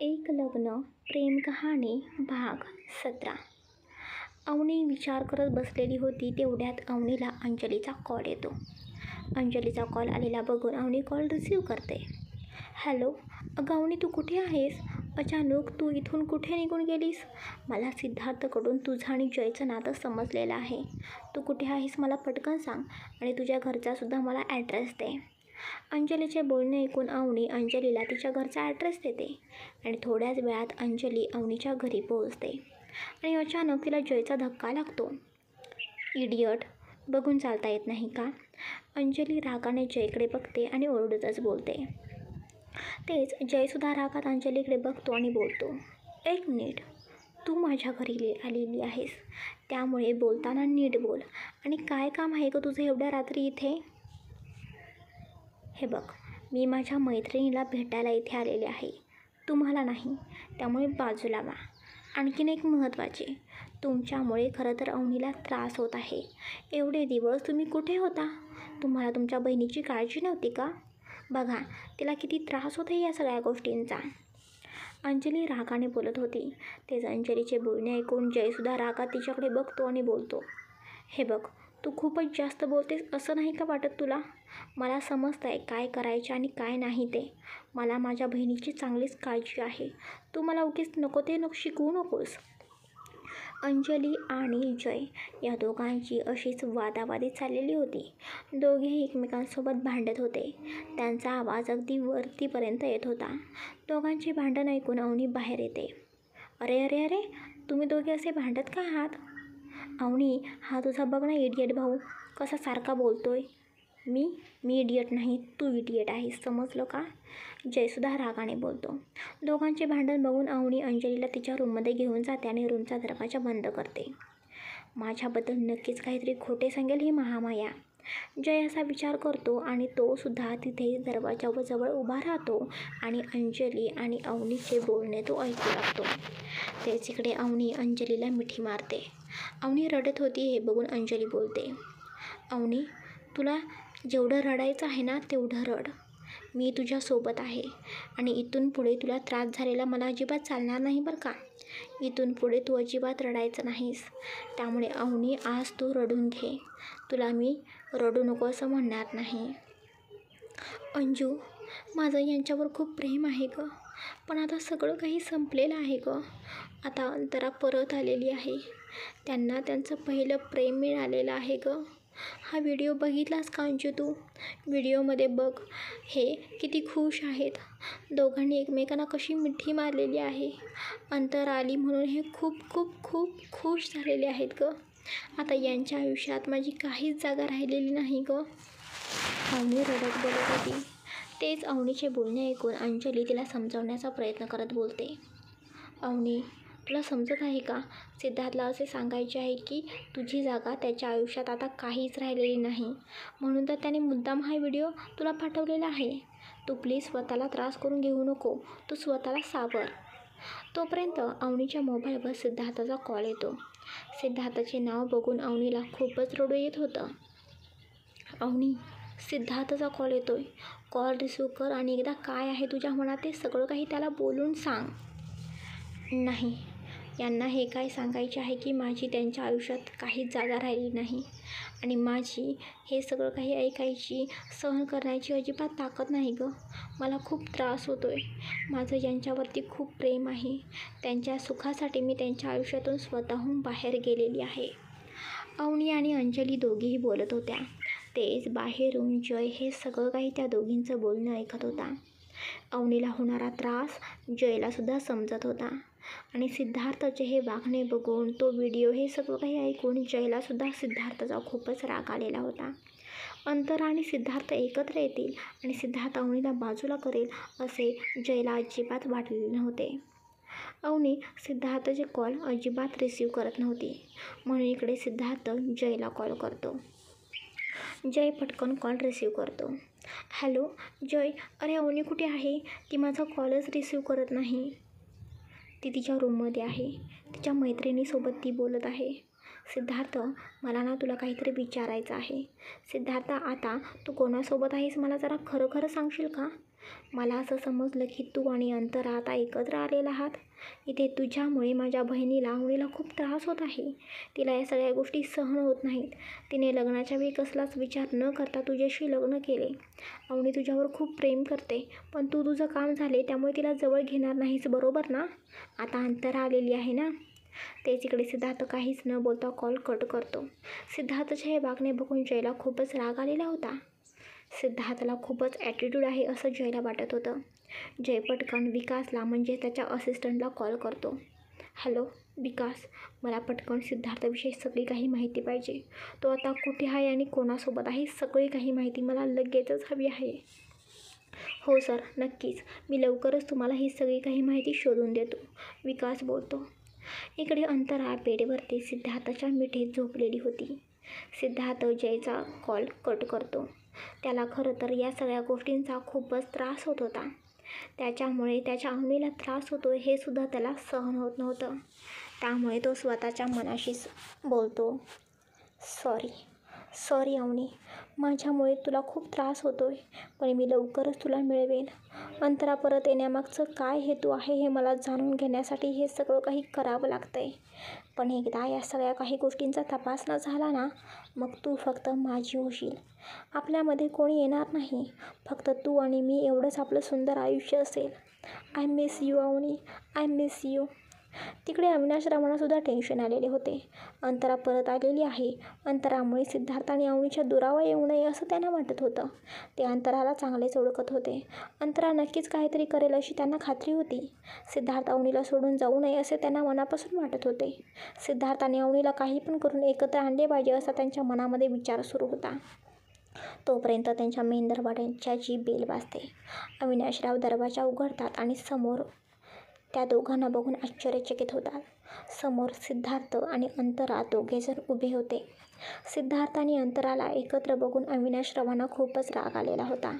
एक लग्न प्रेम कहाणी भाग 17. अवनी विचार करत बसलेली होती तेवढ्यात अवनीला अंजलीचा कॉल येतो. अंजलीचा कॉल आलेला बघून अवनी कॉल रिसीव्ह करते. हॅलो, अगं अवनी, तू कुठे आहेस? अचानक तू इथून कुठे निघून गेलीस? मला सिद्धार्थकडून तुझं आणि जयचं नातं समजलेलं आहे. तू कुठे आहेस मला पटकन सांग आणि तुझ्या घरचासुद्धा मला ॲड्रेस दे. अंजलीचे बोलणे ऐकून अवनी अंजलीला तिच्या घरचा ॲड्रेस देते आणि थोड्याच वेळात अंजली अवनीच्या घरी पोहोचते आणि अचानक तिला जयचा धक्का लागतो. इडियट, बघून चालता येत नाही का? अंजली रागाने जयकडे बघते आणि ओरडतच बोलते. तेच जयसुद्धा रागात अंजलीकडे बघतो आणि बोलतो, एक मिनिट, तू माझ्या घरी आलेली आहेस, त्यामुळे बोलताना नीट बोल. आणि काय काम आहे गं तुझं एवढ्या रात्री इथे? हे बघ, मी माझ्या मैत्रिणीला भेटायला इथे आलेले आहे, तुम्हाला नाही, त्यामुळे बाजूला व्हा. आणखीन एक महत्त्वाचे, तुमच्यामुळे खरं तर अवनीला त्रास होत आहे. एवढे दिवस तुम्ही कुठे होता? तुम्हाला तुमच्या बहिणीची काळजी नव्हती का? बघा तिला किती त्रास होत आहे या सगळ्या गोष्टींचा. अंजली रागाने बोलत होती. तेच अंजलीचे बोलणे ऐकून जयसुद्धा रागात तिच्याकडे बघतो आणि बोलतो, हे बघ, तू खूपच जास्त बोलतेस असं नाही का वाटत तुला? मला समजतं आहे काय करायचे आणि काय नाही ते. मला माझ्या बहिणीची चांगलीच काळजी आहे. तू मला उगीच नको ते शिकवू नकोस. अंजली आणि जय या दोघांची अशीच वादावादी चाललेली होती. दोघेही एकमेकांसोबत भांडत होते. त्यांचा आवाज अगदी वरतीपर्यंत येत होता. दोघांची भांडण ऐकून अवनी बाहेर येते. अरे अरे अरे, तुम्ही दोघे असे भांडत का आहात? अवनी, हा तुझा बघ ना इडियट भाऊ कसा सारखा बोलतोय. मी इडियट नाही, तू इडियट आहेस, समजलं का? जयसुद्धा रागाने बोलतो. दोघांचे भांडण बघून अवनी अंजलीला तिच्या रूममध्ये घेऊन जाते आणि रूमचा दरवाजा बंद करते. माझ्याबद्दल नक्कीच काहीतरी खोटे सांगेल ही महामाया. जय असा विचार करतो आणि तो सुद्धा तिथे दरवाजाजवळ उभा राहतो आणि अंजली आणि अवनीचे बोलणे तो ऐकू लागतो. तेच इकडे अवनी अंजलीला मिठी मारते. अवनी रडत होती हे बघून अंजली बोलते, अवनी, तुला जेवढं रडायचं आहे ना तेवढं रड. मी तुझ्यासोबत आहे आणि इथून पुढे तुला त्रास झालेला मला अजिबात चालणार नाही बरं का. इथून पुढे तू अजिबात रडायचं नाहीस. त्यामुळे अवनी, आज तू रडून घे, तुला मी रडू नको असं म्हणणार नाही. अंजू, माझं यांच्यावर खूप प्रेम आहे गं, पण आता सगळं काही संपलेलं आहे गं. आता अंतरा परत आलेली आहे. त्यांना त्यांचं पहिलं प्रेम मिळालेलं आहे गं. हा व्हिडिओ बघितलास का अंजू तू? व्हिडिओमध्ये बघ, हे किती खुश आहेत. दोघांनी एकमेकांना कशी मिठी मारलेली आहे. अंतरा आली म्हणून हे खूप खूप खूप खुश झालेले आहेत गं. आता यांच्या आयुष्यात माझी काहीच जागा राहिलेली नाही गं. अवनी रडत बोलत होती. तेच अवनीचे बोलणे ऐकून अंजली तिला समजावण्याचा प्रयत्न करत बोलते, अवनी, तुला समजत आहे का? सिद्धार्थला असे सांगायचे आहे की तुझी जागा त्याच्या आयुष्यात आता काहीच राहिलेली नाही, म्हणून तर त्याने मुद्दाम हा व्हिडिओ तुला पाठवलेला आहे. तू प्लीज स्वतःला त्रास करून घेऊ नको, तू स्वतःला सावर. तोपर्यंत अवनीच्या मोबाईलवर सिद्धार्थाचा कॉल येतो. सिद्धार्थाचे नाव बघून अवनीला खूपच रडू येत होतं. अवनी, सिद्धार्थाचा कॉल येतोय, कॉल रिसीव्ह कर आणि एकदा काय आहे तुझ्या मनात ते सगळं काही त्याला बोलून सांग. नाही, यांना हे काय सांगायचे आहे की माझी त्यांच्या आयुष्यात काहीच जागा राहिली नाही आणि माझी हे सगळं काही ऐकायची, सहन करण्याची अजिबात ताकद नाही गं. मला खूप त्रास होतो आहे. माझं यांच्यावरती खूप प्रेम आहे. त्यांच्या सुखासाठी मी त्यांच्या आयुष्यातून स्वतःहून बाहेर गेलेली आहे. अवनी आणि अंजली दोघीही बोलत होत्या. तेच बाहेरून जय हे सगळं काही त्या दोघींचं बोलणं ऐकत होता. अवनीला होणारा त्रास जयलासुद्धा समजत होता आणि सिद्धार्थाचे हे वागणे बघून, तो व्हिडिओ, हे सगळं काही ऐकून जयलासुद्धा सिद्धार्थाचा खूपच राग आलेला होता. अंतरा आणि सिद्धार्थ एकत्र येतील आणि सिद्धार्थ अवनीला बाजूला करेल असे जयला अजिबात वाटलेले नव्हते. अवनी सिद्धार्थचे कॉल अजिबात रिसीव्ह करत नव्हती, म्हणून इकडे सिद्धार्थ जयला कॉल करतो. जय पटकन कॉल रिसीव्ह करतो. हॅलो जय, अरे अवनी कुठे आहे? ती माझा कॉलच रिसीव्ह करत नाही. ती तिच्या रूममध्ये आहे, तिच्या मैत्रिणीसोबत ती बोलत आहे. सिद्धार्थ, मला ना तुला काहीतरी विचारायचं आहे. सिद्धार्थ, आता तू कोणासोबत आहेस मला जरा खरं खरं सांगशील का? मला असं समजलं की तू आणि अंतरा आता एकत्र आलेला आहात. इथे तुझ्यामुळे माझ्या बहिणीला अवनीला खूप त्रास होत आहे. तिला या सगळ्या गोष्टी सहन होत नाहीत. तिने लग्नाच्या वेळी कसलाच विचार न करता तुझ्याशी लग्न केले. अवनी तुझ्यावर खूप प्रेम करते, पण तू तुझं काम झाले त्यामुळे तिला जवळ घेणार नाहीस, बरोबर ना? आता अंतरा आलेली आहे ना? तेच इकडे सिद्धार्थ काहीच न बोलता कॉल कट करतो. सिद्धार्थच्या हे वागणे बघून जयला खूपच राग आलेला होता. सिद्धार्थला खूपच ॲटिट्यूड आहे असं जयला वाटत होतं. जय पटकन विकासला म्हणजे त्याच्या असिस्टंटला कॉल करतो. हॅलो विकास, मला पटकन सिद्धार्थविषयी सगळी काही माहिती पाहिजे. तो आता कुठे आहे आणि कोणासोबत आहे, सगळी काही माहिती मला लगेचच हवी आहे. हो सर, नक्कीच. मी लवकरच तुम्हाला ही सगळी काही माहिती शोधून देतो, विकास बोलतो. इकडे अंतरा बेडवरती सिद्धार्थच्या मिठीत झोपलेली होती. सिद्धार्थ जयचा कॉल कट करतो. त्याला खरं तर या सगळ्या गोष्टींचा खूपच त्रास होत होता. त्याच्यामुळे त्याच्या अवनीला त्रास होतो हे सुद्धा त्याला सहन होत नव्हतं. त्यामुळे तो स्वतःच्या मनाशीच बोलतो, सॉरी अवनी, माझ्यामुळे तुला खूप त्रास होतोय, पण मी लवकरच तुला मिळवेन. अंतरा परत येण्यामागचं काय हेतू आहे हे मला जाणून घेण्यासाठी हे सगळं काही करावं लागतंय. पण एकदा या सगळ्या काही गोष्टींचा तपासणा झाला ना, मग तू फक्त माझी होशील. आपल्यामध्ये कोणी येणार नाही, फक्त तू आणि मी एवढंच आपलं सुंदर आयुष्य असेल. I miss you Avni, I miss you. तिकडे अविनाश रावांनासुद्धा टेन्शन आलेले होते. अंतरा परत आलेली आहे. अंतरामुळे सिद्धार्थ आणि अवनीच्या दुरावा येऊ नये असं त्यांना वाटत होतं. ते अंतराला चांगलेच ओळखत होते. अंतरा नक्कीच काहीतरी करेल अशी त्यांना खात्री होती. सिद्धार्थ अवनीला सोडून जाऊ नये असे त्यांना मनापासून वाटत होते. सिद्धार्थ आणि अवनीला काही पण करून एकत्र आणले पाहिजे असा त्यांच्या मनामध्ये विचार सुरू होता. तोपर्यंत त्यांच्या मेन दरवाजाची बेल वाजते. अविनाशराव दरवाजा उघडतात आणि समोर त्या दोघांना बघून आश्चर्यचकित होतात. समोर सिद्धार्थ आणि अंतरा दोघेजण उभे होते. सिद्धार्थ आणि अंतराला एकत्र बघून अविनाशरावांना खूपच राग आलेला होता.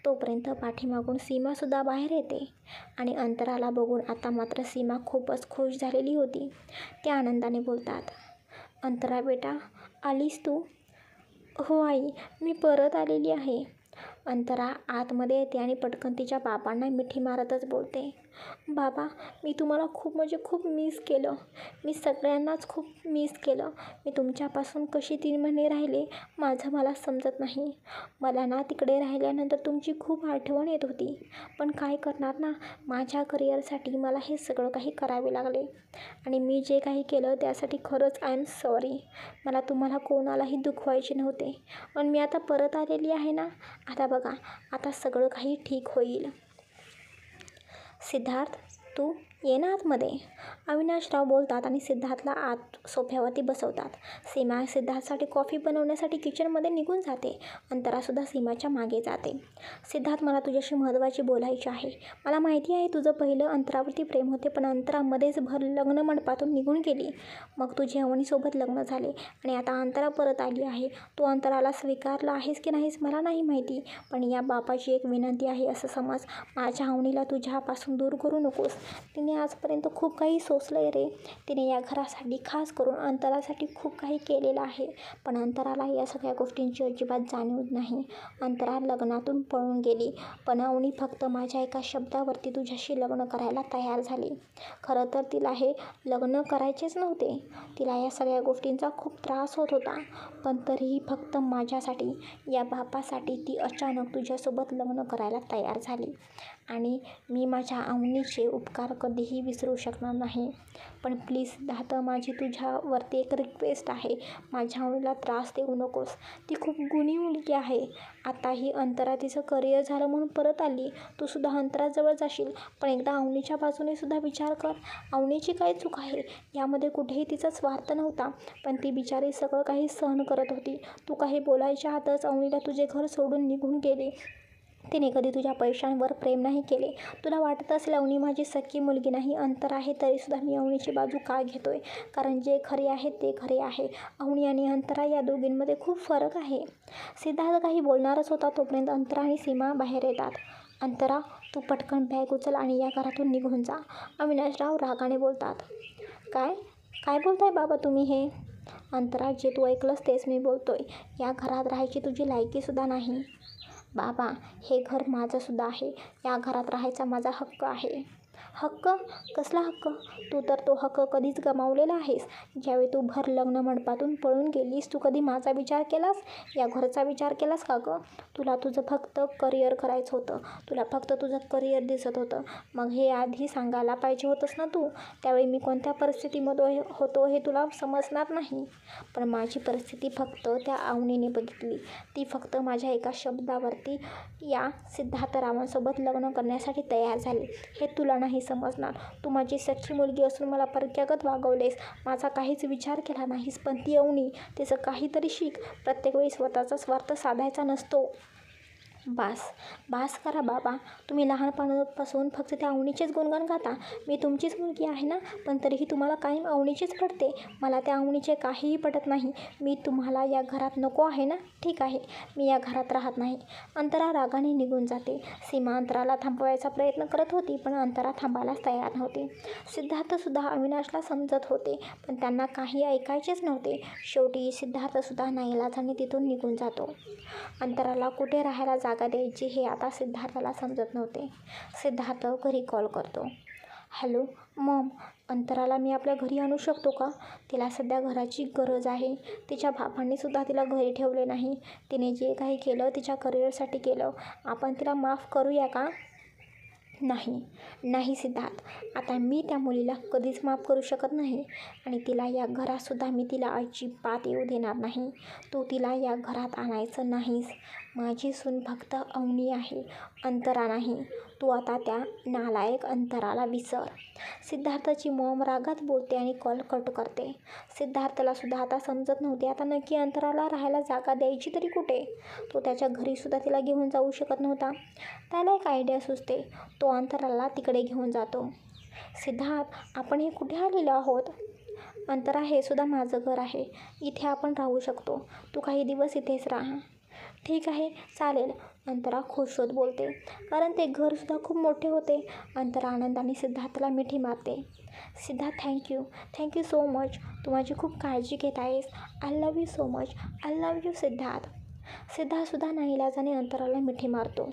तोपर्यंत पाठीमागून सीमासुद्धा बाहेर येते आणि अंतराला बघून आता मात्र सीमा खूपच खुश झालेली होती. त्या आनंदाने बोलतात, अंतरा बेटा, आलीस तू? हो आई, मी परत आलेली आहे. अंतरा आतमध्ये येते आणि पटकन तिच्या बाबांना मिठी मारतच बोलते, बाबा, मी तुम्हाला खूप म्हणजे खूप मिस केलं. मी सगळ्यांनाच खूप मिस केलं. मी तुमच्यापासून कशी 3 महिने राहिले माझं मला समजत नाही. मला ना तिकडे राहिल्यानंतर तुमची खूप आठवण येत होती. पण काय करणार ना, माझ्या करिअरसाठी मला हे सगळं काही करावे लागले आणि मी जे काही केलं त्यासाठी खरंच आय एम सॉरी. मला तुम्हाला कोणालाही दुखवायचे नव्हते. पण मी आता परत आलेली आहे ना, आता बघा, आता सगळं काही ठीक होईल. सिद्धार्थ, तू ये ना आतमध्ये. अविनाशराव बोलतात आणि सिद्धार्थला आत सोफ्यावरती बसवतात. सीमा सिद्धार्थसाठी कॉफी बनवण्यासाठी किचनमध्ये निघून जाते. अंतरासुद्धा सीमाच्या मागे जाते. सिद्धार्थ, मला तुझ्याशी महत्त्वाची बोलायची आहे. मला माहिती आहे तुझं पहिलं अंतरावरती प्रेम होते, पण अंतरामध्येच लग्न मंडपातून निघून गेली. मग तुझे अवनीसोबत लग्न झाले आणि आता अंतरा परत आली आहे. तू अंतराला स्वीकारलं आहेस की नाहीस मला नाही माहिती, पण या बापाची एक विनंती आहे असं समज, माझ्या अवनीला तुझ्यापासून दूर करू नकोस. तिने आजपर्यंत खूप काही सोसलंय रे. तिने या घरासाठी खास करून अंतरासाठी खूप काही केलेलं आहे, पण अंतराला या सगळ्या गोष्टींची अजिबात जाणीव नाही. अंतरा लग्नातून पळून गेली, पण अवनी फक्त माझ्या एका शब्दावरती तुझ्याशी लग्न करायला तयार झाली. खरं तर तिला हे लग्न करायचेच नव्हते. तिला या सगळ्या गोष्टींचा खूप त्रास होत होता, पण तरीही फक्त माझ्यासाठी, या बापासाठी ती अचानक तुझ्यासोबत लग्न करायला तयार झाली. आणि मी माझ्या अवनीचे उपकार कधीही विसरू शकणार नाही. पण प्लीज सिद्धार्थ, माझी तुझ्यावरती एक रिक्वेस्ट आहे, माझ्या अवनीला त्रास देऊ नकोस. ती खूप गुणी मुलगी आहे. आता ही अंतरा तिचं करिअर झालं म्हणून परत आली. तू सुद्धा अंतराजवळ जाशील, पण एकदा अवनीच्या बाजूने सुद्धा विचार कर. अवनीची काय चूक आहे यामध्ये? कुठेही तिचा स्वार्थ नव्हता, पण ती बिचारी सगळं काही सहन करत होती. तू काही बोलायच्या आतच अवनीला तुझे घर सोडून निघून गेली. तिने कधी तुझ्या पैशांवर प्रेम नाही केले. तुला वाटत असेल अवनी माझी सख्खी मुलगी नाही, अंतर आहे, तरीसुद्धा मी अवनीची बाजू का घेतोय? कारण जे खरे आहे ते खरे आहे. अवनी आणि अंतरा या दोघींमध्ये खूप फरक आहे. सिद्धार्थ काही बोलणारच होता तोपर्यंत अंतरा आणि सीमा बाहेर येतात. अंतरा, तू पटकन बॅग उचल आणि या घरातून निघून जा. अविनाशराव रागाने बोलतात. काय बोलताय बाबा तुम्ही हे? अंतरा, जे तू ऐकलंस तेच मी बोलतोय. या घरात राहायची तुझी लायकीसुद्धा नाही. बाबा, हे घर माझंसुद्धा आहे. या घरात राहायचा माझा हक्क आहे. हक्क? कसला हक्क? तू तर तो हक्क कधीच गमावलेला आहेस. ज्यावेळी तू भर लग्न मंडपातून पळून गेलीस, तू कधी माझा विचार केलास? या घरचा विचार केलास का गं? तुला तुझं फक्त करिअर करायचं होतं. तुला फक्त तुझं करिअर दिसत होतं. मग हे आधी सांगायला पाहिजे होतंस ना तू. त्यावेळी मी कोणत्या परिस्थितीमध्ये होतो हे तुला समजणार नाही. पण माझी परिस्थिती फक्त त्या अवनीने बघितली. ती फक्त माझ्या एका शब्दावरती या सिद्धार्थरावांसोबत लग्न करण्यासाठी तयार झाली. हे तुला नाही समजणार. तू माझी सख्खी मुलगी असून मला परक्यागत वागवलेस. माझा काहीच विचार केला नाहीस. पण ती अवनी, तिचं काहीतरी शिक. प्रत्येक वेळी स्वतःचा स्वार्थ साधायचा नसतो. बास करा बाबा. तुम्ही लहानपणापासून फक्त त्या अवनीचेच गुणगान गाता. मी तुमचीच मुलगी आहे ना, पण तरीही तुम्हाला कायम अवनीचीच पटते. मला त्या अवनीचे काहीही पटत नाही. मी तुम्हाला या घरात नको आहे ना? ठीक आहे, मी या घरात राहत नाही. अंतरा रागाने निघून जाते. सीमा अंतराला थांबवायचा प्रयत्न करत होती, पण अंतरा थांबायलाच तयार नव्हती. सिद्धार्थसुद्धा अविनाशला समजत होते, पण त्यांना काही ऐकायचेच नव्हते. शेवटी सिद्धार्थसुद्धा नाईलाजाने तिथून निघून जातो. अंतराला कुठे राहायला जागा द्यायची हे आता सिद्धार्थला समजत नव्हते. सिद्धार्थ घरी कॉल करतो. हॅलो मॉम, अंतराला मी आपल्या घरी आणू शकतो का? तिला सध्या घराची गरज आहे. तिच्या बाबांनीसुद्धा तिला घरी ठेवले नाही. तिने जे काही केलं तिच्या करिअरसाठी केलं. आपण तिला माफ करूया का? नाही सिद्धार्थ, आता मी त्या मुलीला कधीच माफ करू शकत नाही. आणि तिला या घरातसुद्धा मी तिला अजिबात येऊ देणार नाही. तू तिला या घरात आणायचं नाहीस. माझी सून फक्त अवनी आहे, अंतरा नाही. तू आता त्या नालायक अंतराला विसर. सिद्धार्थची मॉम रागात बोलते आणि कॉल कट करते. सिद्धार्थलासुद्धा आता समजत नव्हते आता नक्की अंतराला राहायला जागा द्यायची तरी कुठे? तो त्याच्या घरीसुद्धा तिला घेऊन जाऊ शकत नव्हता. त्याला एक आयडिया सुचते. तो अंतराला तिकडे घेऊन जातो. सिद्धार्थ, आपण हे कुठे आलेलो आहोत? अंतरा, हे सुद्धा माझं घर आहे. इथे आपण राहू शकतो. तू काही दिवस इथेच राहा. ठीक आहे, चालेल, अंतरा खुश होत बोलते, कारण ते घरसुद्धा खूप मोठे होते. अंतरा आनंदाने सिद्धार्थला मिठी मारते. Siddharth, thank you so much. तू माझी खूप काळजी घेत आहेस. I love you so much. I love you Siddharth. सिद्धार्थसुद्धा नाईलाजाने अंतराला मिठी मारतो.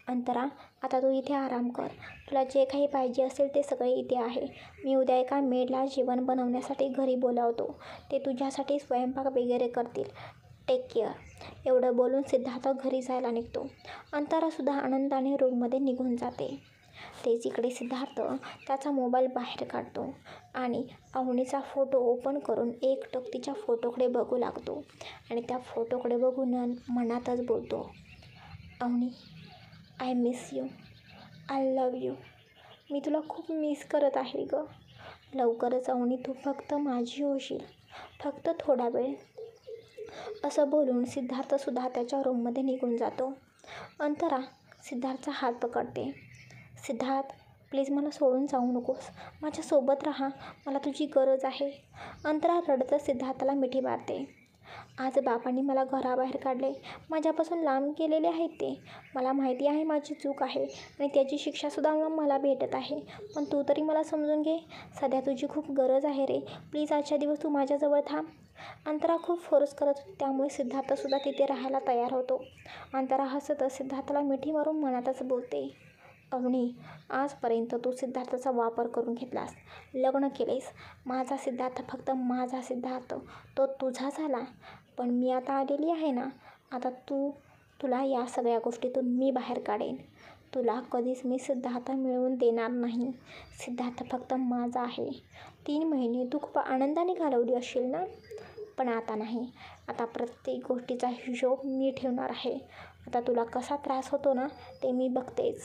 अंतरा, आता तू इथे आराम कर. तुला जे काही पाहिजे असेल ते सगळे इथे आहे. मी उद्या एका मेडला जेवण बनवण्यासाठी घरी बोलावतो. ते तुझ्यासाठी स्वयंपाक वगैरे करतील. Take care. एवढं बोलून सिद्धार्थ घरी जायला निघतो. अंतरासुद्धा आनंदाने रूममध्ये निघून जाते. तेच इकडे सिद्धार्थ त्याचा मोबाईल बाहेर काढतो आणि अवनीचा फोटो ओपन करून एकटक तिच्या फोटोकडे बघू लागतो. आणि त्या फोटोकडे बघून मनातच बोलतो, Avani, I miss you. I love you. मी तुला खूप मिस करत आहे गं. लवकरच अवनी, तू फक्त माझी होशील. फक्त थोडा वेळ. असं बोलून सिद्धार्थसुद्धा त्याच्या रूममध्ये निघून जातो. अंतरा सिद्धार्थचा हात पकडते. सिद्धार्थ, प्लीज मला सोडून जाऊ नकोस. माझ्यासोबत राहा. मला तुझी गरज आहे. अंतरा रडतच सिद्धार्थला मिठी मारते. आज बाबांनी मला घराबाहेर काढले. माझ्यापासून लांब केलेले आहेत ते. मला माहिती आहे माझी चूक आहे आणि त्याची शिक्षासुद्धा मला भेटत आहे. पण तू तरी मला समजून घे. सध्या तुझी खूप गरज आहे रे. प्लीज आजच्या दिवस तू माझ्याजवळ थांब. अंतरा खूप फोर्स करत होती, त्यामुळे सिद्धार्थसुद्धा तिथे राहायला तयार होतो. अंतरा हसतच सिद्धार्थला मिठी मारून मनातच बोलते, अवनी, आजपर्यंत तू सिद्धार्थाचा वापर करून घेतलास. लग्न केलेस. माझा सिद्धार्थ फक्त माझा सिद्धार्थ. तो तुझा झाला. पण मी आता आलेली आहे ना. आता तुला या सगळ्या गोष्टीतून मी बाहेर काढेन. तुला कधीच मी सिद्धार्थ मिळवून देणार नाही. सिद्धार्थ फक्त माझा आहे. 3 महिने तू खूप आनंदाने घालवली असशील ना. पण आता नाही. आता प्रत्येक गोष्टीचा हिशोब मी ठेवणार आहे. आता तुला कसा त्रास होतो ना ते मी बघतेच.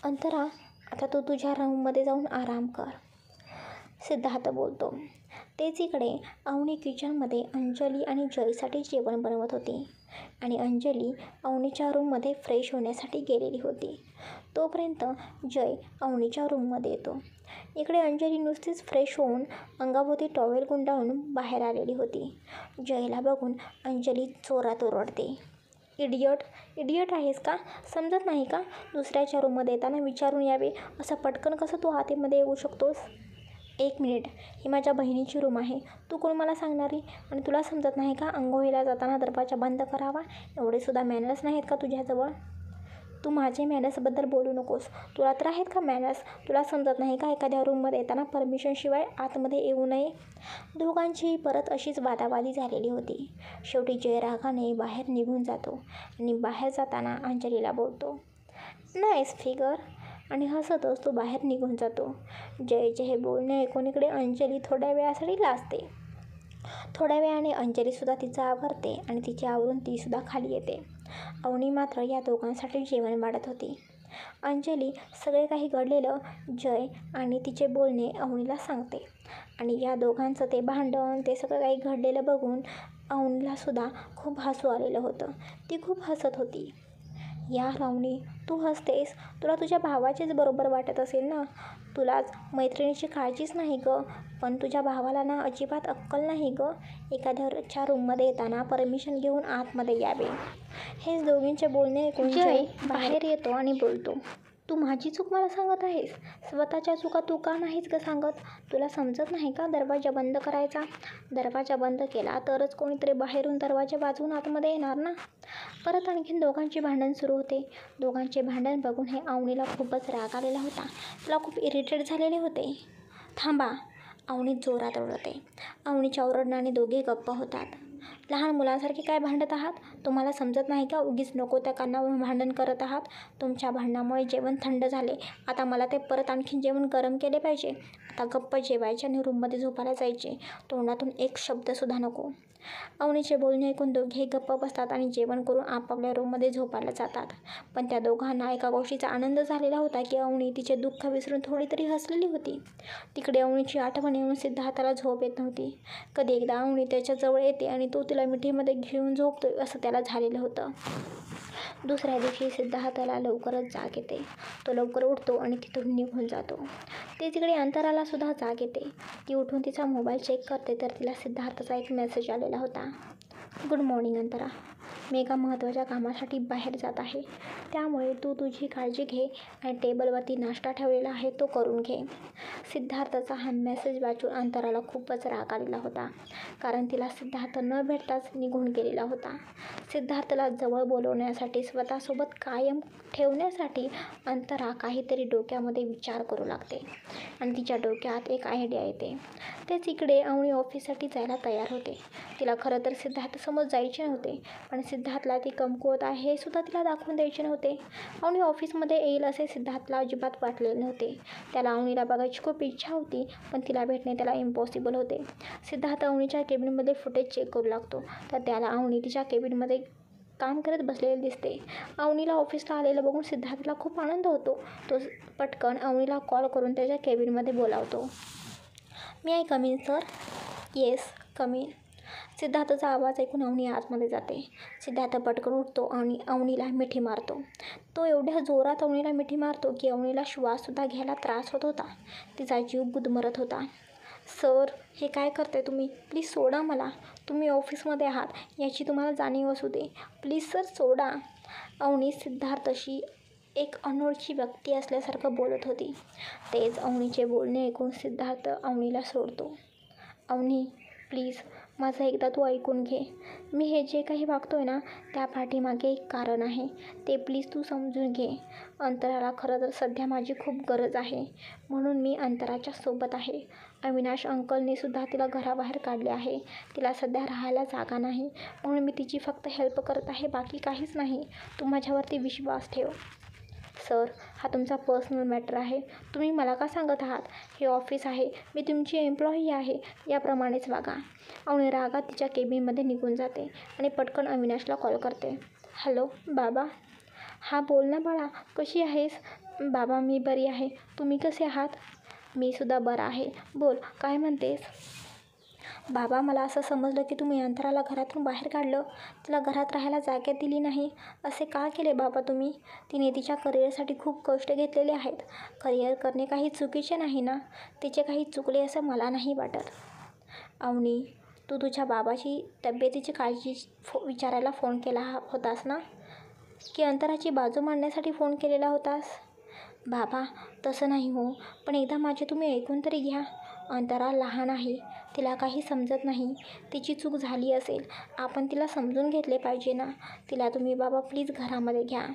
अंतरा, आता तू तुझ्या रूममध्ये जाऊन आराम कर. सिद्धार्थ बोलतो. तेच इकडे अवनी किचनमध्ये अंजली आणि जयसाठी जेवण बनवत होती आणि अंजली अवनीच्या रूममध्ये फ्रेश होण्यासाठी गेलेली होती. तोपर्यंत जय अवनीच्या रूममध्ये येतो. इकडे अंजली नुसतीच फ्रेश होऊन अंगाभोवती टॉवेल गुंडाळून बाहेर आलेली होती. जयला बघून अंजली जोरात ओरडते, इडियट आहेस का? समजत नाही का? दुसऱ्याच्या रूममध्ये येताना विचारून यावे. असं पटकन कसं तू आतमध्ये येऊ शकतोस? 1 मिनिट, ही माझ्या बहिणीची रूम आहे. तू कोण मला सांगणारी? आणि तुला समजत नाही का अंघोळीला जाताना दरवाजा बंद करावा? एवढेसुद्धा मॅनर्स नाहीत का तुझ्याजवळ? तू माझे मॅनर्सबद्दल बोलू नकोस. तुला तर आहेत का मॅनर्स? तुला समजत नाही का एखाद्या रूममध्ये येताना परमिशनशिवाय आतमध्ये येऊ नये? दोघांचीही परत अशीच वादावादी झालेली होती. शेवटी जय रागाने बाहेर निघून जातो आणि बाहेर जाताना अंजलीला बोलतो, नाईस फिगर, आणि हसतच तो बाहेर निघून जातो. जयचे हे बोलणे ऐकून इकडे अंजली थोड्या वेळासाठी लाजते. थोड्या वेळाने अंजलीसुद्धा तिचं आवरते आणि तिचे आवरून तीसुद्धा खाली येते. अवनी मात्र या दोघांसाठी जेवण वाढत होती. अंजली सगळे काही घडलेलं जय आणि तिचे बोलणे अवनीला सांगते आणि या दोघांचं ते भांडण, ते सगळं काही घडलेलं बघून अवनीलासुद्धा खूप हसू आलेलं होतं. ती खूप हसत होती. यार अवनी, तू हसतेस, तुला तुझ्या भावाचेच बरोबर वाटत असेल ना? तुलाच मैत्रिणीची काळजीच नाही गं. पण तुझ्या भावाला ना अजिबात अक्कल नाही गं. एखाद्याच्या रूममध्ये येताना परमिशन घेऊन आतमध्ये यावे. हेच दोघींचे बोलणे ऐकून जय बाहेर येतो आणि बोलतो, तू माझी चूक मला सांगत आहेस? स्वतःच्या चुका तू का नाहीच गं सांगत? तुला समजत नाही का दरवाजा बंद करायचा? दरवाजा बंद केला तरच कोणीतरी बाहेरून दरवाजा वाजवून आतमध्ये येणार ना? परत आणखीन दोघांचे भांडण सुरू होते. दोघांचे भांडण बघून हे अवनीला खूपच राग आलेला होता. तिला खूप इरिटेट झालेले होते. थांबा, अवनी जोरात ओरडते. अवनीच्या ओरडण्याने दोघे गप्प होतात. लहान मुलांसारखे काय भांडत आहात? तुम्हाला समजत नाही का उगीच नको त्या कारणावरून भांडण करत आहात? तुमच्या भांडणामुळे जेवण थंड झाले. आता मला ते परत आणखीन जेवण गरम केले पाहिजे. आता गप्प जेवायचे आणि रूममध्ये झोपायला जायचे. तोंडातून एक शब्दसुद्धा नको. अवनीचे बोलणे ऐकून दोघेही गप्प बसतात आणि जेवण करून आपापल्या रूममध्ये झोपायला जातात. पण त्या दोघांना एका गोष्टीचा आनंद झालेला होता की अवनी तिचे दुःख विसरून थोडी तरी हसलेली होती. तिकडे अवनीची आठवण येऊन सिद्धार्थाला झोप येत नव्हती. कधी एकदा अवनी त्याच्याजवळ येते आणि तो तिला मिठीमध्ये घेऊन झोपतोय असं त्याला झालेलं होतं. दुसऱ्या दिवशी सिद्धार्थाला लवकरच जाग येते. तो लवकर उठतो आणि तिथून निघून जातो. ते तिकडे अंतरालासुद्धा जाग येते. ती उठून तिचा मोबाईल चेक करते तर तिला सिद्धार्थचा एक मेसेज आलेला होता. गुड मॉर्निंग अंतरा, मी एका महत्त्वाच्या कामासाठी बाहेर जात आहे. त्यामुळे तू तुझी काळजी घे आणि टेबलवरती नाश्ता ठेवलेला आहे तो करून घे. सिद्धार्थचा हा मेसेज वाचून अंतराला खूपच राग आलेला होता. कारण तिला सिद्धार्थ न भेटताच निघून गेलेला होता. सिद्धार्थला जवळ बोलवण्यासाठी, स्वतःसोबत कायम ठेवण्यासाठी अंतरा काहीतरी डोक्यामध्ये विचार करू लागते आणि तिच्या डोक्यात एक आयडिया येते. तेच इकडे अवनी ऑफिससाठी जायला तयार होते. तिला खरं तर सिद्धार्थसमोर जायचे नव्हते, पण सिद्धार्थला ती कमकुवत आहे हे सुद्धा तिला दाखवून द्यायचे नव्हते. अवनी ऑफिसमध्ये येईल असे सिद्धार्थला अजिबात वाटलेले नव्हते. त्याला अवनीला बघायची खूप इच्छा होती, पण तिला भेटणे त्याला इम्पॉसिबल होते. सिद्धार्थ अवनीच्या केबिनमध्ये फुटेज चेक करू लागतो तर त्याला अवनी तिच्या केबिनमध्ये काम करत बसलेले दिसते. अवनीला ऑफिसला आलेलं बघून सिद्धार्थला खूप आनंद होतो. तो पटकन अवनीला कॉल करून त्याच्या केबिनमध्ये बोलावतो. May I come in sir? Yes, come in. सिद्धार्थचा आवाज ऐकून अवनी आतमध्ये जाते. सिद्धार्थ पटकन उठतो आणि अवनीला मिठी मारतो. तो एवढ्या जोरात अवनीला मिठी मारतो की अवनीला श्वाससुद्धा घ्यायला त्रास होत होता. तिचा जीव गुदमरत होता. सर, हे काय करताय तुम्ही? प्लीज सोडा मला. तुम्ही ऑफिसमध्ये आहात याची तुम्हाला जाणीव असू दे. प्लीज सर, सोडा. अवनी सिद्धार्थशी एक अनोळखी व्यक्ती असल्यासारखं बोलत होती. तेच अवनीचे बोलणे ऐकून सिद्धार्थ अवनीला सोडतो. अवनी, प्लीज, माझं एकदा तू ऐकून घे. मी हे जे काही वागतोय ना त्या पाठीमागे एक कारण आहे. ते प्लीज तू समजून घे. अंतराला खरं तर सध्या माझी खूप गरज आहे, म्हणून मी अंतराच्या सोबत आहे. अविनाश अंकलने सुद्धा तिला घराबाहेर काढले आहे. तिला सध्या राहायला जागा नाही, म्हणून मी तिची फक्त हेल्प करत आहे, बाकी काहीच नाही. तू माझ्यावरती विश्वास ठेव. सर, हा तुमचा पर्सनल मॅटर आहे. तुम्ही मला का सांगत आहात? हे ऑफिस आहे, मी तुमची एम्प्लॉई आहे, याप्रमाणेच वागा. अवनी रागात तिच्या केबिनमध्ये निघून जाते आणि पटकन अविनाशला कॉल करते. हॅलो बाबा. हां बोल ना बाळा, कशी आहेस? बाबा, मी बरी आहे. तुम्ही कसे आहात? मी सुद्धा बरा आहे. बोल, काय म्हणतेस? बाबा, मला असं समजलं की तुम्ही अंतराला घरातून बाहेर काढलं, तिला घरात राहायला जागा दिली नाही. असे का केले बाबा तुम्ही? तिने तिच्या करिअरसाठी खूप कष्ट घेतलेले आहेत. करिअर करणे काही चुकीचे नाही ना? तिचे काही चुकले असं मला नाही वाटत. अवनी, तू तुझ्या बाबाची तब्येतीची काळजी विचारायला फोन केला होतास ना? की अंतराची बाजू मांडण्यासाठी फोन केलेला होतास? बाबा, तसं नाही हो, पण एकदा माझे तुम्ही ऐकून तरी घ्या. अंतरा लहान आहे, तिला काही समजत नाही. तिची चूक झाली असेल, आपण तिला समजून घेतले पाहिजे ना. तिला तुम्ही बाबा प्लीज घरामध्ये घ्या.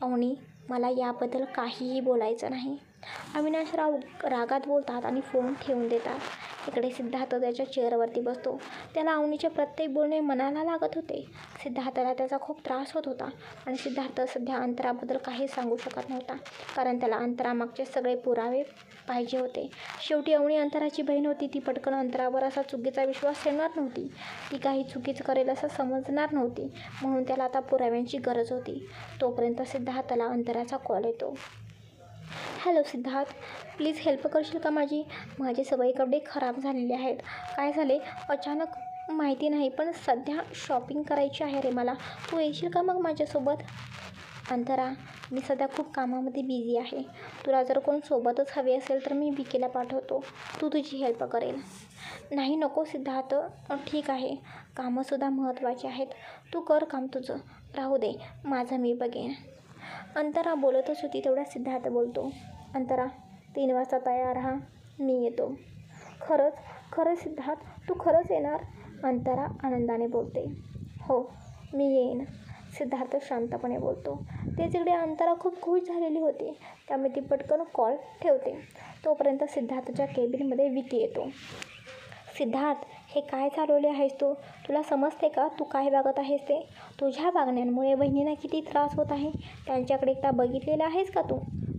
अवनी, मला याबद्दल काहीही बोलायचं नाही. अविनाशराव रागात बोलतात आणि फोन ठेवून देतात. इकडे सिद्धार्थ त्याच्या चेअरवरती बसतो. त्याला अवनीचे प्रत्येक बोलणे मनाला लागत होते. सिद्धार्थला त्याचा खूप त्रास होत होता आणि सिद्धार्थ सध्या अंतराबद्दल काही सांगू शकत नव्हता, कारण त्याला अंतरामागचे सगळे पुरावे पाहिजे होते. शेवटी अवनी अंतराची बहीण होती. ती पटकन अंतरावर असा चुकीचा विश्वास ठेवणार नव्हती. ती काही चुकीचं करेल असं समजणार नव्हती, म्हणून त्याला आता पुराव्यांची गरज होती. तोपर्यंत सिद्धार्थला अंतराचा कॉल येतो. हॅलो सिद्धार्थ, प्लीज हेल्प करशील का माझी? माझे सगळे कपडे खराब झालेले आहेत. काय झाले अचानक माहिती नाही, पण सध्या शॉपिंग करायची आहे रे मला. तू येशील का मग माझ्यासोबत? अंतरा, मी सध्या खूप कामामध्ये बिझी आहे. तुला जर कोण सोबतच हवे असेल तर मी विकीला पाठवतो, तू तुझी हेल्प करेल. नाही नको सिद्धार्थ, ठीक आहे. कामंसुद्धा महत्त्वाची आहेत. तू कर काम तुझं, राहू दे, माझं मी बघेन. अंतरा बोलतच होती तेवढ्या सिद्धार्थ बोलतो. अंतरा, 3 वाजता तयार राहा, मी येतो. खरंच सिद्धार्थ, तू खरंच येणार? अंतरा आनंदाने बोलते. हो, मी येईन, सिद्धार्थ शांतपणे बोलतो. तेच इकडे अंतरा खूप खुश झालेली होती, त्यामुळे ती पटकन कॉल ठेवते. तोपर्यंत सिद्धार्थच्या केबिनमध्ये विकी येतो. सिद्धार्थ, हे काय चालवले आहेस तू? तुला समजते का तू काय वागत आहेस ते? तुझ्या वागण्यामुळे बहिणींना किती त्रास होत आहे. त्यांच्याकडे एकदा बघितलेलं आहेस का तू?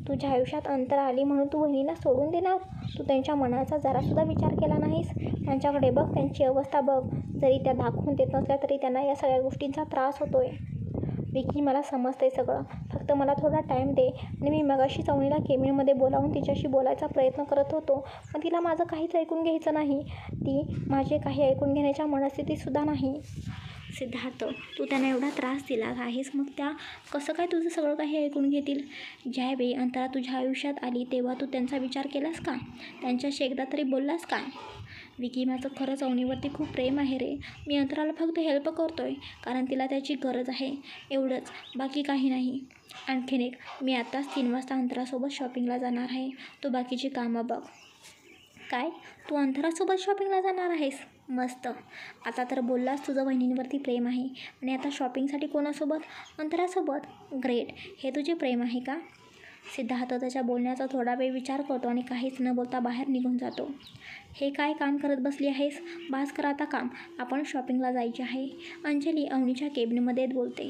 तुझ्या आयुष्यात अंतर आली म्हणून तू बहिणींना सोडून देणार? तू त्यांच्या मनाचा जरासुद्धा विचार केला नाहीस. त्यांच्याकडे बघ, त्यांची अवस्था बघ. जरी त्या दाखवून देत नसल्या तरी त्यांना या सगळ्या गोष्टींचा त्रास होतोय. विकी, मला समजतंय सगळं, फक्त मला थोडा टाईम दे. आणि मी मगाशी अवनीला केबिनमध्ये बोलावून तिच्याशी बोलायचा प्रयत्न करत होतो, पण तिला माझं काहीच ऐकून घ्यायचं नाही. ती माझे काही ऐकून घेण्याच्या मनस्थितीतसुद्धा नाही. सिद्धार्थ, तू त्यांना एवढा त्रास दिला आहेस, मग त्या कसं काय तुझं सगळं काही ऐकून घेतील? ज्यावेळी अंतरा तुझ्या आयुष्यात आली तेव्हा तू त्यांचा विचार केलास का? त्यांच्याशी एकदा तरी बोललास का? विकी, माझं खरंच अवनीवरती खूप प्रेम आहे रे. मी अंतराला फक्त हेल्प करतोय कारण तिला त्याची गरज आहे, एवढंच, बाकी काही नाही. आणखीन एक, मी आत्ताच 3 वाजता अंतरासोबत शॉपिंगला जाणार आहे. तू बाकीची कामं बघ. काय, तू अंतरासोबत शॉपिंगला जाणार आहेस? मस्त. आता तर बोललास तुझं बहिणींवरती प्रेम आहे, आणि आता शॉपिंगसाठी कोणासोबत? अंतरासोबत. ग्रेट. हे तुझे प्रेम आहे का? सिद्धार्थ त्याच्या बोलण्याचा थोडा वेळ विचार करतो आणि काहीच न बोलता बाहेर निघून जातो. हे काय काम करत बसली आहेस? बास कर आता काम, आपण शॉपिंगला जायचे आहे. अंजली अवनीच्या केबिनमध्ये बोलते.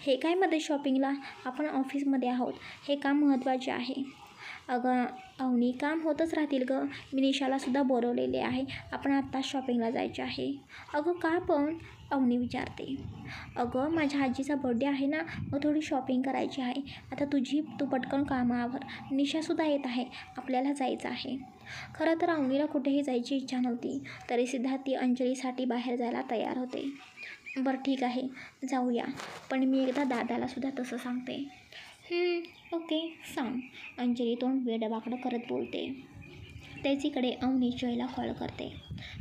हे काय मध्ये शॉपिंगला? आपण ऑफिसमध्ये आहोत, हे काम महत्त्वाचे आहे. अगं अवनी, काम होतच राहतील गं. मी निशालासुद्धा बोलवलेले आहे, आपण आत्ताच शॉपिंगला जायचे आहे. अगं का पण? अवनी विचारते. अगं माझ्या आजीचा बर्थडे आहे ना, मग थोडी शॉपिंग करायची आहे. आता तू पटकन कामावर, निशासुद्धा येत आहे, आपल्याला जायचं आहे. खरं तर अवनीला कुठेही जायची इच्छा नव्हती, तरीसुद्धा ती अंजलीसाठी बाहेर जायला तयार होते. बरं ठीक आहे, जाऊया, पण मी एकदा दादालासुद्धा तसं सांगते. ओके, सांग, अंजली तोंड वेडवाकडं करत बोलते. त्याच इकडे अवनी जयला कॉल करते.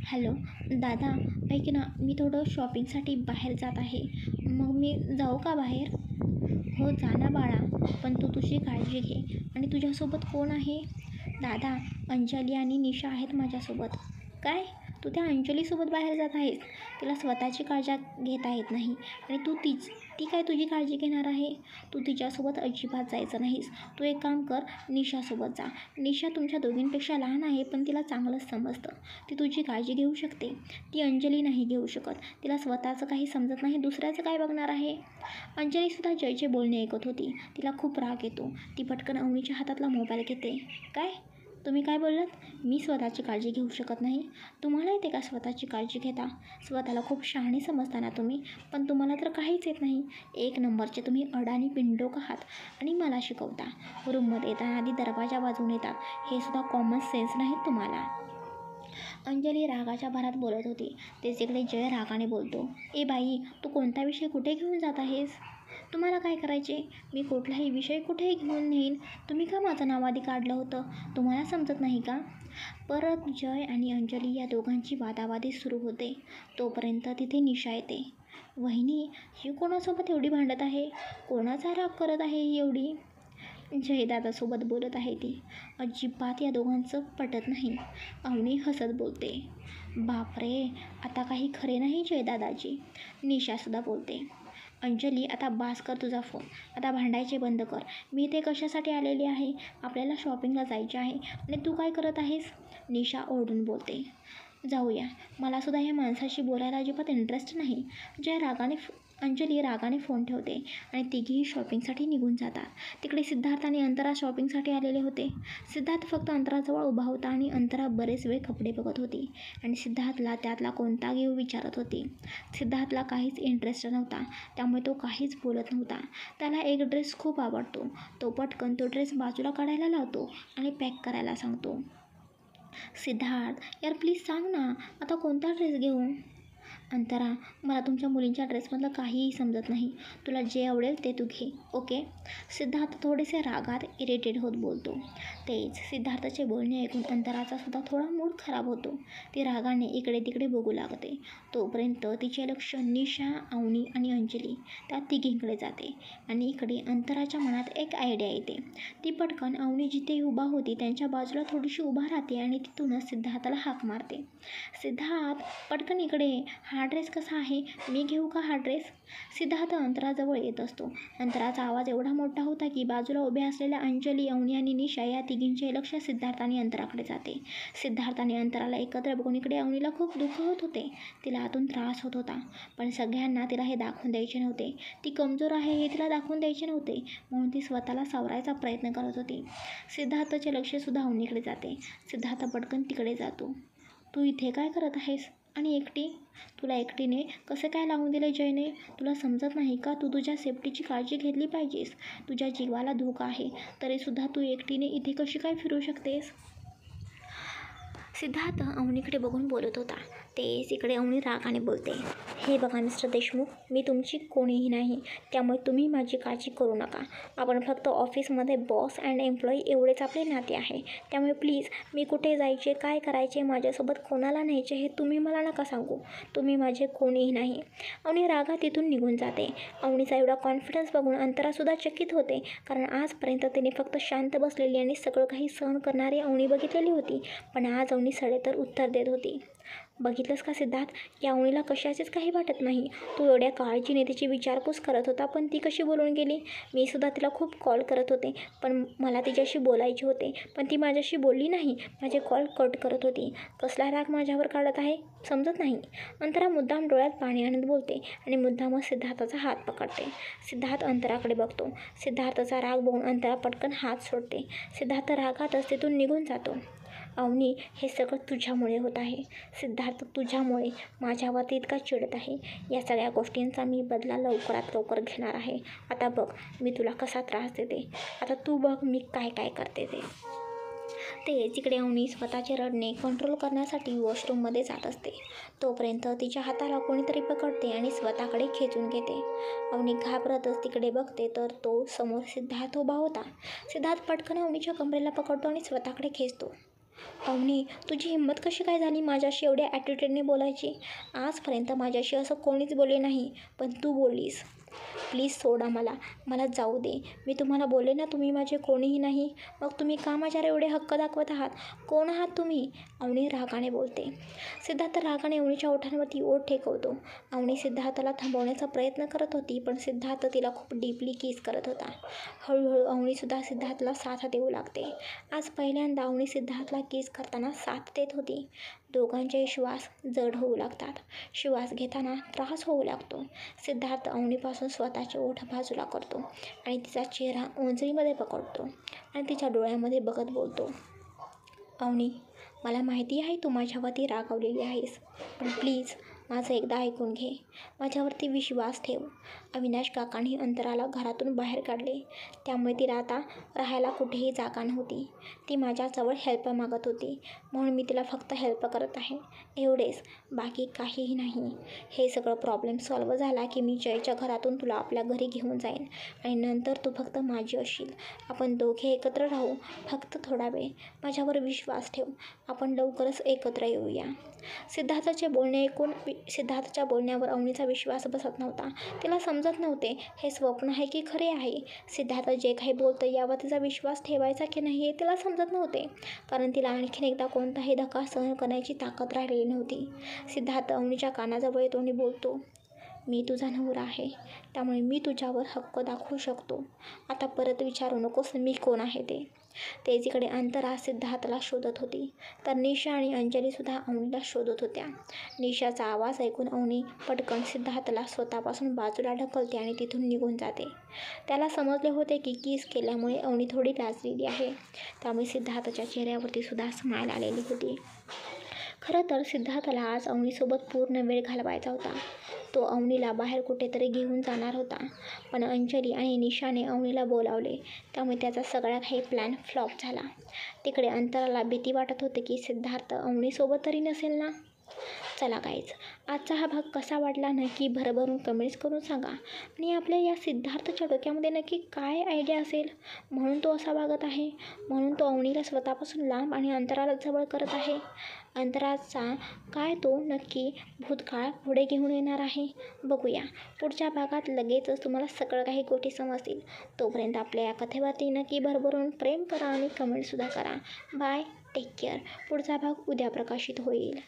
हॅलो दादा, ऐक ना, मी थोडं शॉपिंगसाठी बाहेर जात आहे, मग मी जाऊ का बाहेर? हो जा ना बाळा, पण तू तुझी काळजी घे. आणि तुझ्यासोबत कोण आहे? दादा, अंजली आणि निशा आहेत माझ्यासोबत. काय, तू त्या अंजलीसोबत बाहेर जात आहेस? तिला स्वतःची काळजी घेता येत नाही आणि ती काय तुझी काळजी घेणार आहे? तू तिच्यासोबत अजिबात जायचं नाहीस. तू एक काम कर, निशासोबत जा. निशा तुमच्या दोघींपेक्षा लहान आहे, पण तिला चांगलंच समजतं. ती तुझी काळजी घेऊ शकते. ती अंजली नाही घेऊ शकत. तिला स्वतःचं काही समजत नाही, दुसऱ्याचं काय बघणार आहे? अंजलीसुद्धा जयचे बोलणे ऐकत होती. तिला खूप राग येतो. ती पटकन अवनीच्या हातातला मोबाईल घेते. काय, तुम्ही काय बोललात? मी स्वतःची काळजी घेऊ शकत नाही? तुम्हाला येते का स्वतःची काळजी घेता? स्वतःला खूप शहाणे समजता ना तुम्ही, पण तुम्हाला तर काहीच येत नाही. एक नंबरचे तुम्ही अडाणी पिंडोक आहात आणि मला शिकवता. रूममध्ये येताना आधी दरवाजा वाजवून येतात, हे सुद्धा कॉमन सेन्स नाही तुम्हाला. अंजली रागाच्या भरात बोलत होती. तेच इकडे जय रागाने बोलतो. ए बाई, तू कोणता विषय कुठे घेऊन जात आहेस? तुम्हाला काय करायचे? मी कुठलाही विषय कुठेही घेऊन नेईन. तुम्ही का माझं नाव आधी काढलं होतं? तुम्हाला समजत नाही का? परत जय आणि अंजली या दोघांची वादावादी सुरू होते. तोपर्यंत तिथे निशा येते. वहिनी, ही कोणासोबत एवढी भांडत आहे? कोणाचा राग करत आहे ही एवढी? जयदादासोबत बोलत आहे ती. अजिबात या दोघांचं पटत नाही. अवनी हसत बोलते. बापरे, आता काही खरे नाही जयदादाजी. निशासुद्धा बोलते. अंजली, आता बास कर तुझा फोन. आता भांडायचे बंद कर. मी इथे कशासाठी आलेली आहे? आपल्याला शॉपिंगला जायचे आहे आणि तू काय करत आहेस? निशा ओरडून बोलते. जाऊया, मलासुद्धा या माणसाशी बोलायला अजिबात इंटरेस्ट नाही. अंजली रागाने फोन ठेवते आणि तिघीही शॉपिंगसाठी निघून जातात. तिकडे सिद्धार्थ आणि अंतरा शॉपिंगसाठी आलेले होते. सिद्धार्थ फक्त अंतराजवळ उभा होता आणि अंतरा बरेच वेळ कपडे बघत होती आणि सिद्धार्थला त्यातला कोणता घेऊ विचारत होती. सिद्धार्थला काहीच इंटरेस्ट नव्हता, त्यामुळे तो काहीच बोलत नव्हता. त्याला एक ड्रेस खूप आवडतो. तो पटकन तो ड्रेस बाजूला काढायला लावतो आणि पॅक करायला सांगतो. सिद्धार्थ, यार प्लीज सांग ना, आता कोणता ड्रेस घेऊ? अंतरा, मला तुमच्या मुलींच्या ड्रेसमधलं काहीही समजत नाही. तुला जे आवडेल ते तू घे, ओके? सिद्धार्थ थोडेसे रागात इरिटेट होत बोलतो. तेच सिद्धार्थाचे बोलणे ऐकून अंतराचा सुद्धा थोडा मूड खराब होतो. ती रागाने इकडे तिकडे बघू लागते. तोपर्यंत तिचे लक्ष निशा, अवनी आणि अंजली त्या तिघींकडे जाते आणि इकडे अंतराच्या मनात एक आयडिया येते. ती पटकन अवनी जिथे उभा होती त्यांच्या बाजूला थोडीशी उभा राहते आणि तिथूनच सिद्धार्थाला हाक मारते. सिद्धार्थ, पटकन इकडे. हा ड्रेस कसा आहे? मी घेऊ का हा ड्रेस? सिद्धार्थ अंतराजवळ येत असतो. अंतराचा आवाज एवढा मोठा होता की बाजूला उभ्या असलेल्या अंजली, अवनी आणि निशा या तिघींचे लक्ष सिद्धार्थ आणि अंतराकडे जाते. सिद्धार्थ आणि अंतराला एकत्र बघून इकडे अवनीला खूप दुःख होत होते. तिला आतून त्रास होत होता, पण सगळ्यांना तिला हे दाखवून द्यायचे नव्हते. ती कमजोर आहे हे तिला दाखवून द्यायचे नव्हते, म्हणून ती स्वतःला सावरायचा प्रयत्न करत होती. सिद्धार्थचे लक्षसुद्धा अवनीकडे जाते. सिद्धार्थ पटकन तिकडे जातो. तू इथे काय करत आहेस? आणि एकटी? तुला एकटीने कसे काय लावून दिले जयने? तुला समजत नाही का? तू तुझ्या सेफ्टीची काळजी घेतली पाहिजेस. तुझ्या जीवाला धोका आहे, तरीसुद्धा तू एकटीने इथे कशी काय फिरू शकतेस? सिद्धार्थ अवनीकडे बघून बोलत होता. तेच इकडे अवनी रागाने बोलते. हे बघा मिस्टर देशमुख, मी तुमची कोणीही नाही, त्यामुळे तुम्ही माझी काळजी करू नका. आपण फक्त ऑफिसमध्ये बॉस अँड एम्प्लॉई एवढेच आपले नाते आहे. त्यामुळे प्लीज, मी कुठे जायचे, काय करायचे, माझ्यासोबत कोणाला न्यायचे हे तुम्ही मला नका सांगू. तुम्ही माझे कोणीही नाही. अवनी रागात तिथून निघून जाते. अवनीचा एवढा कॉन्फिडन्स बघून अंतरासुद्धा चकित होते, कारण आजपर्यंत तिने फक्त शांत बसलेली आणि सगळं काही सहन करणारी अवनी बघितलेली होती, पण आज अवनी सडेतर उत्तर देत होती. बघितलंस का सिद्धार्थ, या अवनीला कशाचेच काही वाटत नाही. तू एवढ्या काळजीने तिची विचारपूस करत होता, पण ती कशी बोलून गेली? मी सुद्धा तिला खूप कॉल करत होते, पण मला तिच्याशी बोलायचे होते, पण ती माझ्याशी बोलली नाही. माझे कॉल कट करत होती. कसला राग माझ्यावर काढत आहे समजत नाही. अंतरा मुद्दाम डोळ्यात पाणी आणत बोलते आणि मुद्दामच सिद्धार्थाचा हात पकडते. सिद्धार्थ अंतराकडे बघतो. सिद्धार्थाचा राग बघून अंतरा पटकन हात सोडते. सिद्धार्थ रागातच तिथून निघून जातो. अवनी, हे सगळं तुझ्यामुळे होत आहे. सिद्धार्थ, तुझ्यामुळे माझ्यावरती इतका चिडत आहे. या सगळ्या गोष्टींचा मी बदला लवकरात लवकर घेणार आहे. आता बघ मी तुला कसा त्रास देते. आता तू बघ मी काय काय करते ते. तिकडे अवनी स्वतःचे रडणे कंट्रोल करण्यासाठी वॉशरूममध्ये जात असते. तोपर्यंत तिच्या हाताला कोणीतरी पकडते आणि स्वतःकडे खेचून घेते. अवनी घाबरतच तिकडे बघते तर तो समोर सिद्धार्थ उभा होता. सिद्धार्थ पटकन अवनीच्या कमरेला पकडतो आणि स्वतःकडे खेचतो. अवनी, तुझी हिंमत कशी काय झाली माझ्याशी एवढ्या ॲटिट्यूडने बोलायची? आजपर्यंत माझ्याशी असं कोणीच बोलले नाही, पण तू बोललीस. प्लीज सोडा मला जाऊ दे. मी तुम्हाला बोलले ना तुम्ही माझे कोणीही नाही, मग तुम्ही का माझ्यावर एवढे हक्क दाखवत आहात? कोण आहात तुम्ही? अवनी रागाने बोलते. सिद्धार्थ रागाने अवनीच्या ओठांवरती ओठ ठेवतो. अवनी सिद्धार्थाला थांबवण्याचा प्रयत्न करत होती, पण सिद्धार्थ तिला खूप डीपली किस करत होता. हळूहळू अवनीसुद्धा सिद्धार्थला साथ देऊ लागते. आज पहिल्यांदा अवनी सिद्धार्थला किस करताना साथ देत होती. दोघांचे श्वास जड होऊ लागतात. श्वास घेताना त्रास होऊ लागतो. सिद्धार्थ अवनीपासून स्वतःचे ओठ बाजूला करतो आणि तिचा चेहरा ओंजळीमध्ये पकडतो आणि तिच्या डोळ्यामध्ये बघत बोलतो. अवनी, मला माहिती आहे तू माझ्यावरती रागावलेली आहेस, पण प्लीज माझं एकदा ऐकून घे. माझ्यावरती विश्वास ठेव. अविनाश काकांनी अंतराला घरातून बाहेर काढले, त्यामुळे तिला आता राहायला कुठेही जागा नव्हती. ती माझ्याजवळ हेल्प मागत होती, म्हणून मी तिला फक्त हेल्प करत आहे, एवढेच, बाकी काहीही नाही. हे सगळं प्रॉब्लेम सॉल्व्ह झाला की मी जयच्या घरातून तुला आपल्या घरी घेऊन जाईन आणि नंतर तू फक्त माझी असशील. आपण दोघे एकत्र राहू, फक्त थोडा वेळ. माझ्यावर विश्वास ठेव. आपण लवकरच एकत्र येऊया. सिद्धार्थाचे बोलणे ऐकून सिद्धार्थच्या बोलण्यावर अवनीचा विश्वास बसत नव्हता. तिला समजत नव्हते हे स्वप्न आहे की खरे आहे. सिद्धार्थ जे काही बोलतं यावर तिचा विश्वास ठेवायचा की नाही हे तिला समजत नव्हते, कारण तिला आणखीन एकदा कोणताही धक्का सहन करण्याची ताकद राहिलेली नव्हती. सिद्धार्थ अवनीच्या कानाजवळ येतो आणि बोलतो, मी तुझा नवरा आहे, त्यामुळे मी तुझ्यावर हक्क दाखवू शकतो. आता परत विचारू नकोस मी कोण आहे ते. तेजीकडे अंतरा सिद्धार्थला शोधत होती, तर निशा आणि अंजलीसुद्धा अवनीला शोधत होत्या. निशाचा आवाज ऐकून अवनी पटकन सिद्धार्थला स्वतःपासून बाजूला ढकलते आणि तिथून निघून जाते. त्याला समजले होते की किस केल्यामुळे अवनी थोडी लाजलेली आहे, त्यामुळे सिद्धार्थच्या चेहऱ्यावरती सुद्धा स्माईल आलेली होती. खरं तर सिद्धार्थला आज अवनीसोबत पूर्ण वेळ घालवायचा होता. तो अवनीला बाहेर कुठेतरी घेऊन जाणार होता, पण अंजली आणि निशाने अवनीला बोलावले, त्यामुळे त्याचा सगळा काही प्लॅन फ्लॉप झाला. तिकडे अंतराला भीती वाटत होती की सिद्धार्थ अवनीसोबत तरी नसेल ना. चला गाईज, आजचा हा भाग कसा वाटला नक्की भरभरून कमेंट्स करून सांगा. आणि आपल्या या सिद्धार्थच्या डोक्यामध्ये नक्की काय आयडिया असेल, म्हणून तो असा वागत आहे, म्हणून तो अवनीला स्वतःपासून लांब आणि अंतराला जवळ करत आहे. अंतराचा काय तो नक्की भूतकाळ पुढे घेऊन येणार आहे, बघूया पुढच्या भागात. लगेचच तुम्हाला सगळं काही गोष्टी समजतील. तोपर्यंत आपल्या या कथेवरती नक्की भरभरून प्रेम करा आणि कमेंटसुद्धा करा. Bye, take care. पुढचा भाग उद्या प्रकाशित होईल.